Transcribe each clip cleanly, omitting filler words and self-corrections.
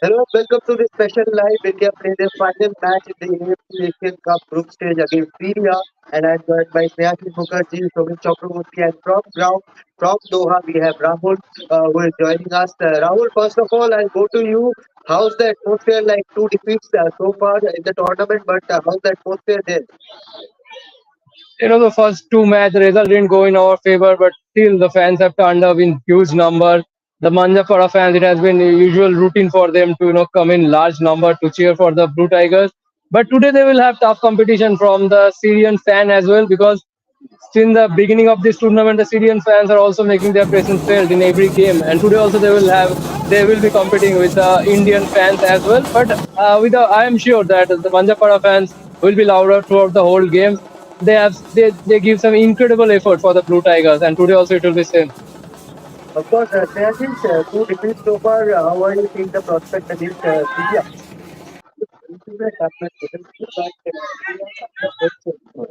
Hello, welcome to this special live. India play their final match in the AFC Asian Cup group stage against Syria. And I'm joined by Snehashi Mukherjee, Somin Chakraborty, and from ground, from Doha, we have Rahul, who is joining us. Rahul, first of all, I'll go to you. How's the atmosphere like? Two defeats so far in the tournament, but how's the atmosphere there? The first two match the result didn't go in our favor, but still the fans have turned up in huge number. The Manjapara fans, it has been a usual routine for them to come in large number to cheer for the Blue Tigers. But today they will have tough competition from the Syrian fan as well, because since the beginning of this tournament, the Syrian fans are also making their presence felt in every game, and today also they will be competing with the Indian fans as well. But I am sure that the Manjapara fans will be louder throughout the whole game. They give some incredible effort for the Blue Tigers, and today also it will be same. Of course, Snehashi, two defeats so far. How are you seeing the prospect against Syria? Ultimate happened recently, but we are under pressure because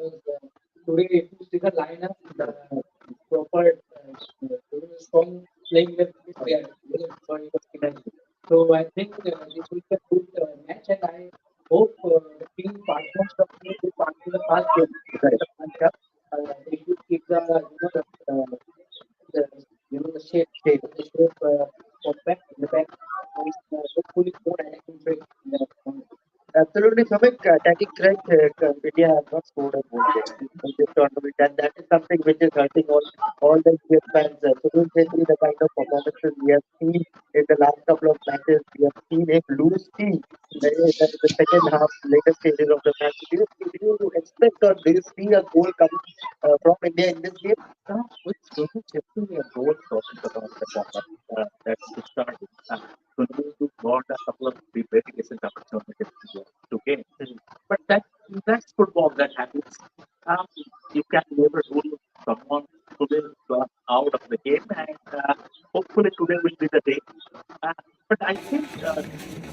today, if you see the lineup, the proper strong playing left they are sorry, so I think this will be a good match, and I hope the team partners of me will partner the past game Right. the matchup. They should keep the the the shape compact in the back. Hopefully, more attacking trade in the Absolutely, Samik. Attacking threat, India has not scored a goal yet in this tournament, and that is something which is hurting all the Indian fans. Sunil Chhetri, the kind of performances we have seen in the last couple of matches, we have seen him lose steam in the second half, later stages of the match. Do you expect or do you see a goal coming from India in this game? It's Sunil Chhetri a goal talking about the format. That's the start. Sunil got a couple of very decent opportunities to game. But that's football that happens. Um, you can never rule someone today out of the game, and hopefully today will be the day. Uh, but I think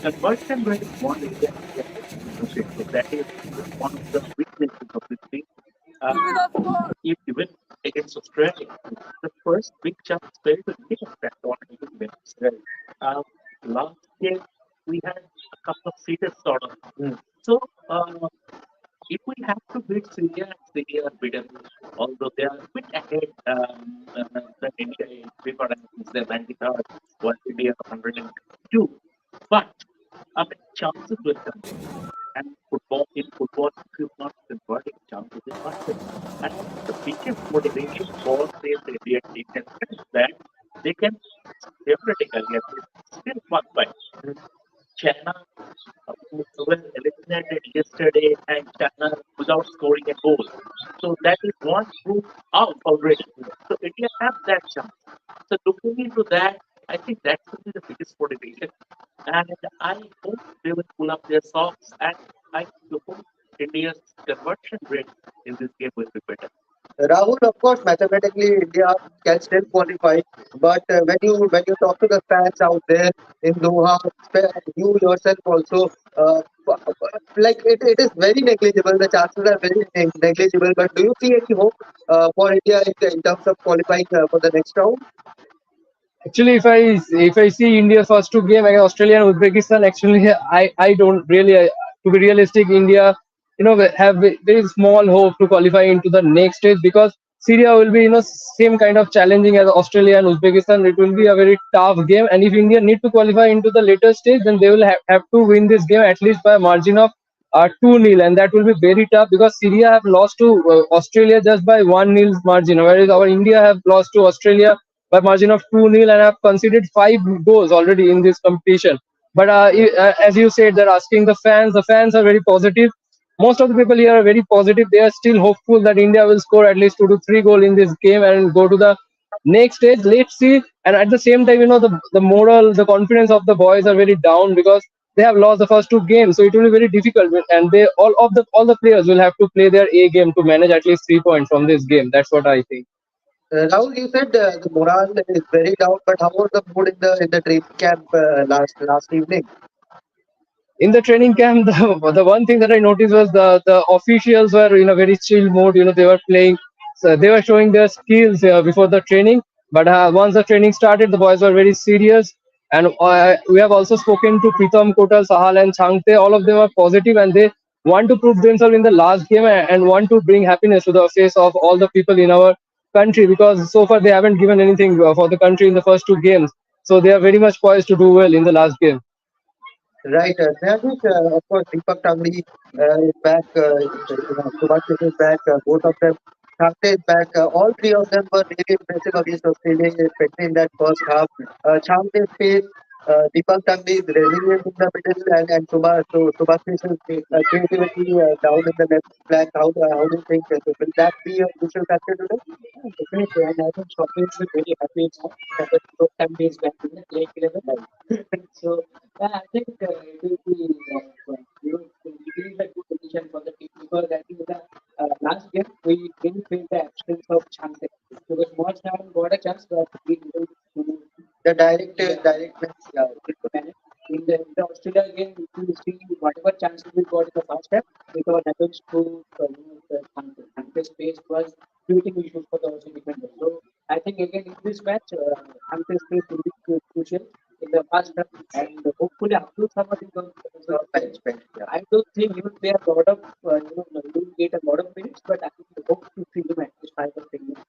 conversion rate is one area India needs to look into. That is one of the weaknesses of this team. Uh, if even against Australia, the first big chance failed to take that tournament in Israel. Um, Last game we had a couple of serious sort of. Hmm. So if we have to beat Syria, Syria are beaten, although they are a bit ahead than India in FIFA rankings. They're 93rd, while India are 102. But I mean, chances will come. And in football, if you're not converting chances, is not there. And the biggest motivation for this Indian team is that they can theoretically at least still qualify. China was eliminated yesterday, and China without scoring a goal. So that is one proof out already. So India have that chance. So looking into that, I think that will be the biggest motivation. And I hope they will pull up their socks, and I hope India's conversion rate in this game will be better. Rahul, of course, mathematically India can still qualify, but when you talk to the fans out there in Doha, you yourself also, it is very negligible. The chances are very negligible. But do you see any hope for India in terms of qualifying for the next round? Actually, if I see India's first two game against Australia and Uzbekistan, actually I don't really, to be realistic, India have very small hope to qualify into the next stage, because Syria will be same kind of challenging as Australia and Uzbekistan. It will be a very tough game, and if India need to qualify into the later stage, then they will have to win this game at least by a margin of 2-0, and that will be very tough because Syria have lost to Australia just by 1-0 margin, whereas our India have lost to Australia by margin of 2-0 and have conceded 5 goals already in this competition. But as you said, they're asking the fans are very positive. Most of the people here are very positive. They are still hopeful that India will score at least 2 to 3 goals in this game and go to the next stage. Let's see. And at the same time, the moral, the confidence of the boys are very down because they have lost the first two games. So it will be very difficult. And they all the players will have to play their A game to manage at least 3 points from this game. That's what I think. Rahul, you said the morale is very down, but how was the mood in the training camp last evening? In the training camp, the one thing that I noticed was the officials were in a very chill mode. They were playing, so they were showing their skills before the training. But once the training started, the boys were very serious. And we have also spoken to Pritam Kotal, Sahal, and Changte. All of them are positive, and they want to prove themselves in the last game, and want to bring happiness to the face of all the people in our country, because so far they haven't given anything for the country in the first two games. So they are very much poised to do well in the last game. Right. Snehajish, of course, Deepak Tangri is back. Subhash is back. Both of them. Thakte is back. All three of them were really impressive against Australia, especially in that first half. Chhamte's pace, Deepak Tangri's resilience in the middle, and Subhash's creativity down in the left flank. How do you think? Will that be a crucial factor today? Yeah, definitely. And I think Shopee will be very happy now that the Pro time is back in the playing 11. So I think it will be it is a good decision for the team because I think the last game we didn't feel the absence of Chante because Moss haven't got a chance but we didn't to The direct, yeah, directness. Yeah. to manage. In the Australia game, if you see whatever chances we got in the first half, it was happens to the Chante. Chante's pace was creating issues for the Aussie defenders. So I think again in this match, Chante's pace will be crucial in the first half, and hopefully Abdul Samad is going to come with bench. Bench. Yeah. I don't think he will play a lot of he will get a lot of minutes, but I hope to see him at least 5 or 10 minutes.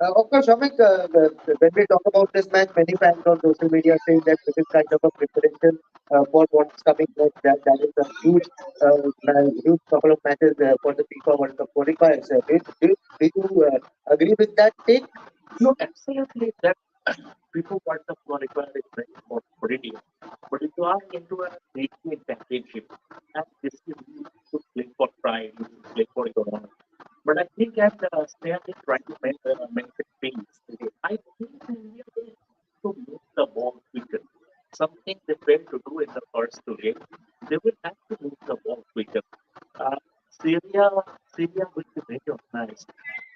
Of course, Shamik, when we talk about this match, many fans on social media saying that this is kind of a preparation for what's coming next. That is a huge couple of matches for the FIFA World Cup qualifiers. Do you agree with that take? No, absolutely. That people want the qualifier is very important for India. But if you are into a Asian championship, and this is you should play for pride, you should play for your honor. But I think as Sneha is trying to mention things today, I think India will to move the ball quicker. Something they failed to do in the first two games. They will have to move the ball quicker. Uh, Syria, Syria will be very organized.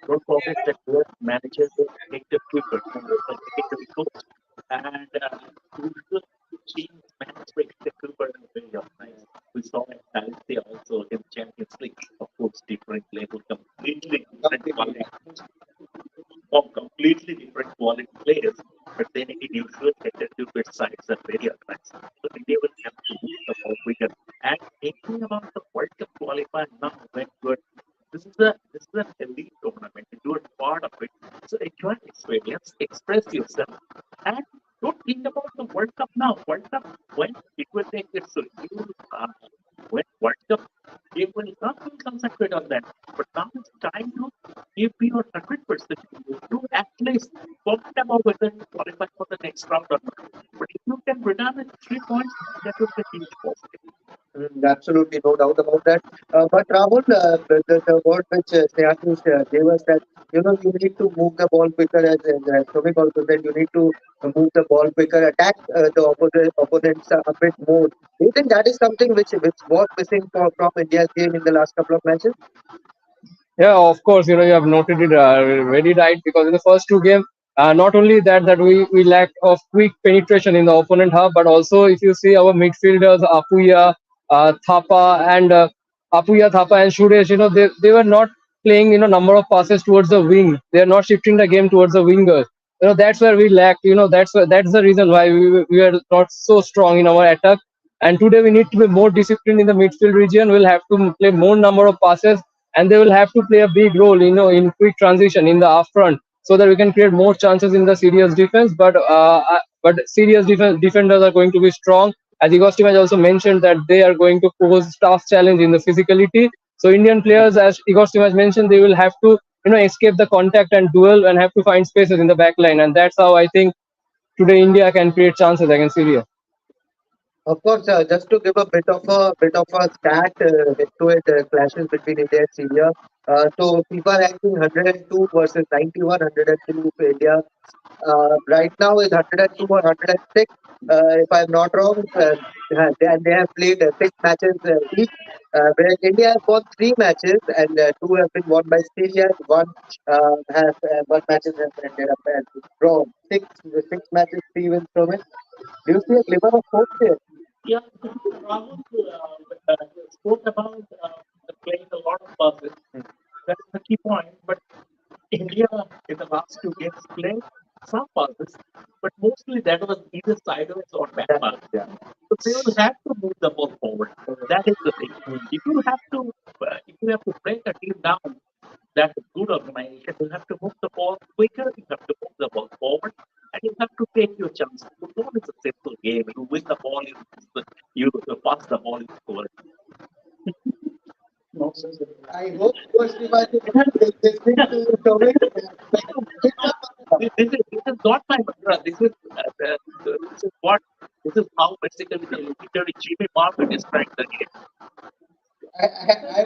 Don't forget that their manager is Hector Cooper, technically coach, and usually teams managed by Hector Cooper are very organized. We saw in Valencia also in Champions League, of course, different level, completely different quality of completely different quality players. But then again, usually Hector Cooper's sides are very organized. So India will have to move the ball quicker. And thinking about the World Cup qualifier now, when you're this is an elite tournament. You are part of it. So enjoy the experience, express yourself, and don't think about the World Cup now. World Cup when it will take its due, when World Cup game will come, you concentrate on that. But now it's time to give your 100% to at least forget about whether you qualify for the next round or not. But if you can return with 3 points, that will be a huge positive. Absolutely, no doubt about that. But Rahul, the word which Snehasis gave us that you need to move the ball quicker, as Shomik also said, you need to move the ball quicker, attack the opponents a bit more. Do you think that is something which was missing from India's game in the last couple of matches? Yeah, of course, you have noted it very right, because in the first two games, not only that we lacked of quick penetration in the opponent half, but also if you see our midfielders Thapa and Thapa and Suresh, they were not playing number of passes towards the wing. They are not shifting the game towards the wingers. That's where we lacked. That's the reason why we are not so strong in our attack. And today we need to be more disciplined in the midfield region. We'll have to play more number of passes, and they will have to play a big role, in quick transition in the up front, so that we can create more chances in the serious defense. But serious defenders are going to be strong. As Igostim has also mentioned that they are going to pose tough challenge in the physicality. So Indian players, as Igostim has mentioned, they will have to escape the contact and duel, and have to find spaces in the back line, and that's how I think today India can create chances against Syria. Of course, just to give a bit of a stat into it, clashes between India and Syria. So FIFA ranking 102 versus 91, 102 for India. Right now is 102 or 106, if I'm not wrong. And they have played 6 matches each, where India has won 3 matches and 2 have been won by Syria. And one matches have ended up as drawn. Six matches, 3 wins from it. Do you see a glimmer of hope there? Yeah, Rahul spoke about playing a lot of passes. That is the key point. But India in the last two games played some passes, but mostly that was either sideways or back That pass. is, yeah. So they will have to move the ball forward. That is the thing. Mm. If you have to, if you have to break a team down, that's a good organization. You have to move the ball quicker. You have to move the ball forward, and you have to take your chances. Football is a simple game. You win the ball, you pass the ball, you score. Nonsense. I hope Coach Tripathi is listening to Tomik. This is not my mantra. This is what this is how basically the legendary Jimmy Martin described the game. I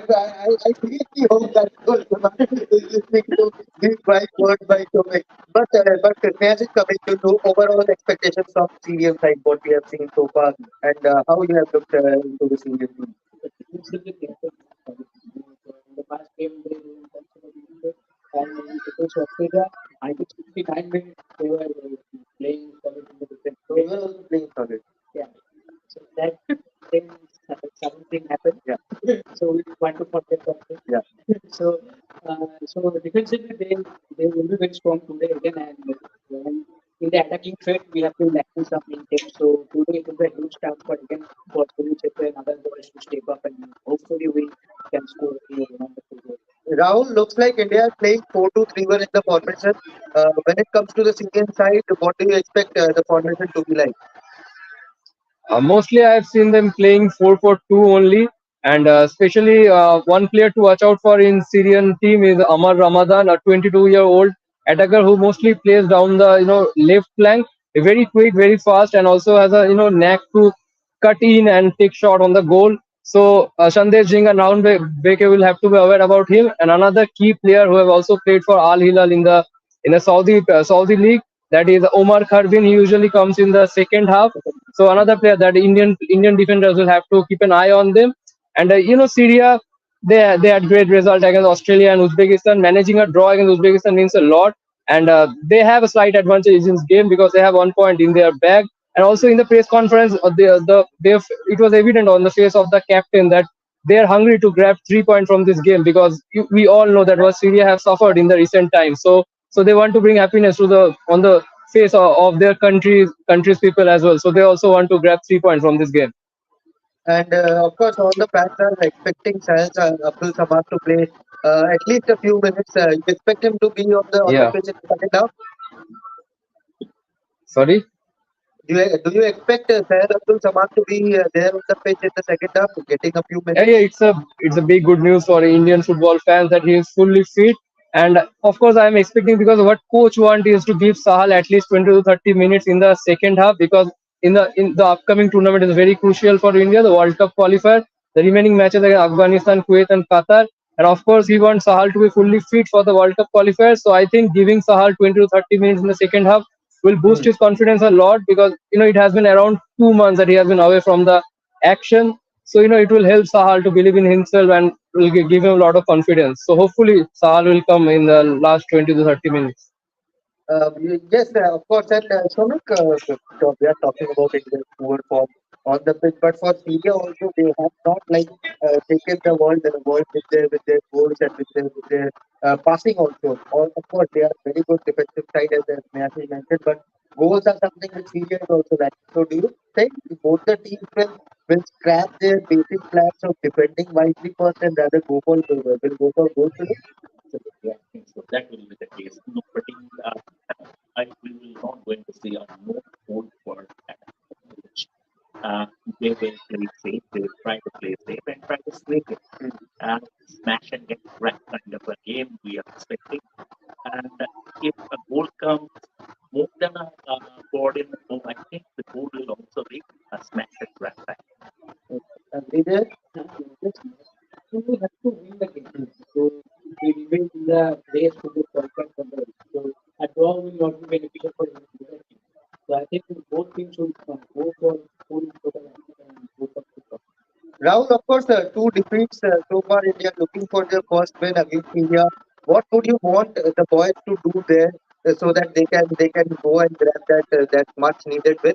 really hope that Coach Tripathi is listening to these right words by Tomik. But Sneha is coming to know overall expectations from Syrian side, what we have seen so far, and how you have looked into the Syrian team. The defensively they have been solid. So in the past game they were considerably good. And against Australia, I think 69 minutes they were playing solid in the defense. They So were also playing solid. yeah, so that then something happened. Yeah, So we want to forget something. yeah. So so defensively they will be very strong today again. And in the attacking threat we have been lacking some intent. So today it is a huge task for again for Sulu Chepra and other boys to step up, and hopefully we can score a wonderful goal. Rahul, looks like India is playing 4-2-3-1 in the formation. When it comes to the Syrian side, what do you expect the formation to be like? Mostly, I've seen them playing 4-4-2 only, and especially one player to watch out for in Syrian team is Amar Ramadan, a 22-year-old attacker who mostly plays down the left flank, very quick, very fast, and also has a knack to cut in and take shot on the goal. So Sandesh Singh and Rahul Beke will have to be aware about him. And another key player who have also played for Al Hilal in the Saudi league, that is Omar Kharbin. He usually comes in the second half, so another player that Indian defenders will have to keep an eye on them. And Syria, they had great result against Australia and Uzbekistan. Managing a draw against Uzbekistan means a lot, and they have a slight advantage in this game because they have 1 point in their bag. And also in the press conference, it was evident on the face of the captain that they are hungry to grab 3 points from this game because we all know that what Syria have suffered in the recent times. So they want to bring happiness to the on the face of their country's people as well. So they also want to grab 3 points from this game. And of course, all the fans are expecting Syed Abdul Samad to play at least a few minutes. You expect him to be on the Yeah. pitch in the second half? Sorry. Do you expect Syed Abdul Samad to be there on the pitch in the second half, getting a few Yeah, minutes? it's a big good news for Indian football fans that he is fully fit. And of course, I am expecting because what coach want is to give Sahal at least 20 to 30 minutes in the second half because in the upcoming tournament is very crucial for India, the World Cup qualifier, the remaining matches against Afghanistan, Kuwait, and Qatar. And of course, he wants Sahal to be fully fit for the World Cup qualifier. So I think giving Sahal 20 to 30 minutes in the second half will boost Hmm. his confidence a lot because it has been around 2 months that he has been away from the action. So it will help Sahal to believe in himself and will give him a lot of confidence. So hopefully Sahal will come in the last 20 to 30 minutes. Yes, of course. And Sonak, we are talking about India's poor form on the pitch, but for Syria also, they have not taken the world with their goals and with their passing also. Or of course, they are very good defensive side as Mayasi mentioned, but goals are something which Syria is also lacking. So, do you think both the teams will scrap their basic plans of defending wisely first and rather go for goals today? Absolutely, I think so. That will be the case. Nobody, we will not going to see a no goal for which uh, they will play safe. They will try to play safe and try to sneak it. Smash and get wrecked kind of a game we are expecting. And if a goal comes more than a coordinate goal, I think the goal will also be a smash and grab time. Agree there? Yes, so we have to win the game. So we remain in the race to be qualified for the. So a draw will not be beneficial for either team. So I think both teams should go for full total effort and go for the draw. Rahul, of course, two defeats so far. India looking for their first win against India. What would you want the boys to do there so that they can go and grab that much needed win?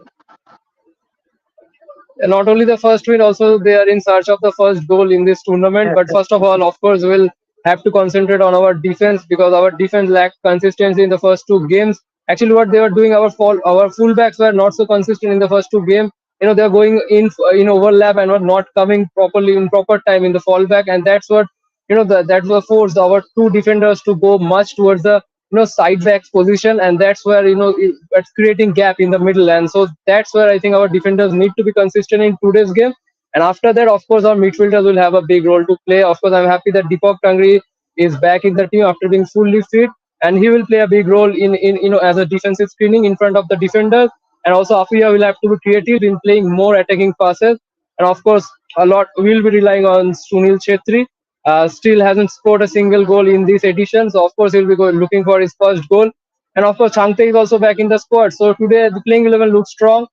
And not only the first win, also they are in search of the first goal in this tournament. But first of all, of course, we'll have to concentrate on our defense because our defense lacked consistency in the first two games. actually what they were doing, our fullbacks were not so consistent in the first two games. They were going in overlap and were not coming properly in proper time in the fallback, and that's what that was forced our two defenders to go much towards the side backs position, and that's where it's creating gap in the middle, and so that's where I think our defenders need to be consistent in today's game. And after that, of course, our midfielders will have a big role to play. Of course, I'm happy that Deepak Tangri is back in the team after being fully fit, and he will play a big role in as a defensive screening in front of the defenders. And also, Afia will have to be creative in playing more attacking passes. And of course, a lot will be relying on Sunil Chetri. Still hasn't scored a single goal in this edition, so of course he'll be looking for his first goal. And of course, Changte is also back in the squad. So today the playing 11 looks strong.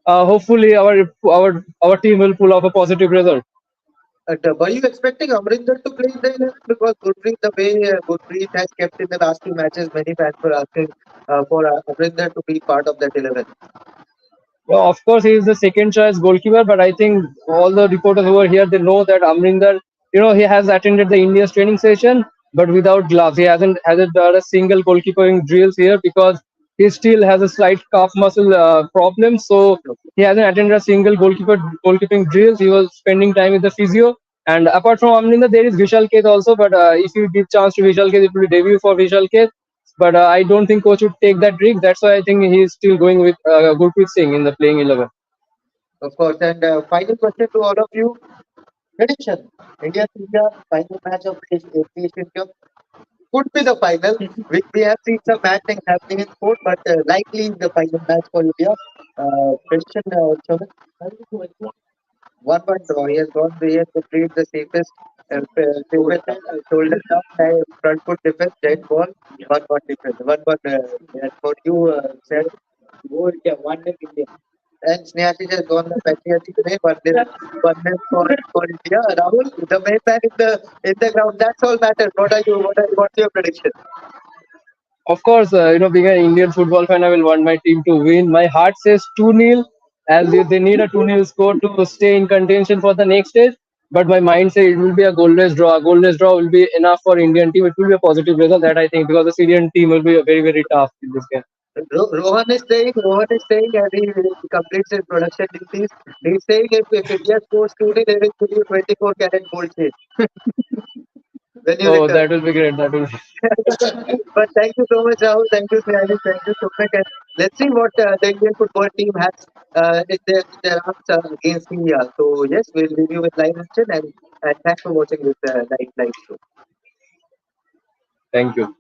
Hopefully, our team will pull off a positive result. Were you expecting Amrinder to play in the 11? Because Gurpreet, the way Gurpreet has kept in the last two matches, many fans were asking for Amrinder to be part of that 11. Well, of course, he is the second choice goalkeeper, but I think all the reporters over here they know that Amrinder, he has attended the India's training session, but without gloves. He hasn't done a single goalkeeping drills here because he still has a slight calf muscle problem. So he hasn't attended a single goalkeeping drills. He was spending time with the physio. And apart from Amrinder, there is Vishal Keth also. But if you give chance to Vishal Keth, it will be debut for Vishal Keth. But I don't think coach would take that risk. That's why I think he's still going with Gurpreet Singh in the playing 11. Of course. And final question to all of you. Prediction. India final match of the Asian Cup could be the final. We have seen some bad things happening in sport, but likely the final match for India. Prediction, Shobit? 1-1 draw. He has gone there to play the safest, shoulder down, front foot defense, dead ball, 1-1 defense. 1-1. And for you, said, Go India, one day India. and Snehashi has gone the patriotic way, 1-0 for India. Rahul, the main man in the ground. That's all matters. What's your prediction? Of course, being an Indian football fan, I will want my team to win. My heart says 2-0, as they need a 2-0 score to stay in contention for the next stage. But my mind says it will be a goalless draw. A goalless draw will be enough for Indian team. It will be a positive result, that I think, because the Syrian team will be very, very tough in this game. Rohan is saying as he completes his production duties, he's saying if India scores 2-0, they will give you 24-carat gold chain when you Oh, return. that will be great. That will be. But thank you so much, Rahul. Thank you, Snehashi. Thank you, Sumit. And let's see what the Indian football team has in their arms against India. So yes, we'll leave you with live action, and thanks for watching this live show. Thank you.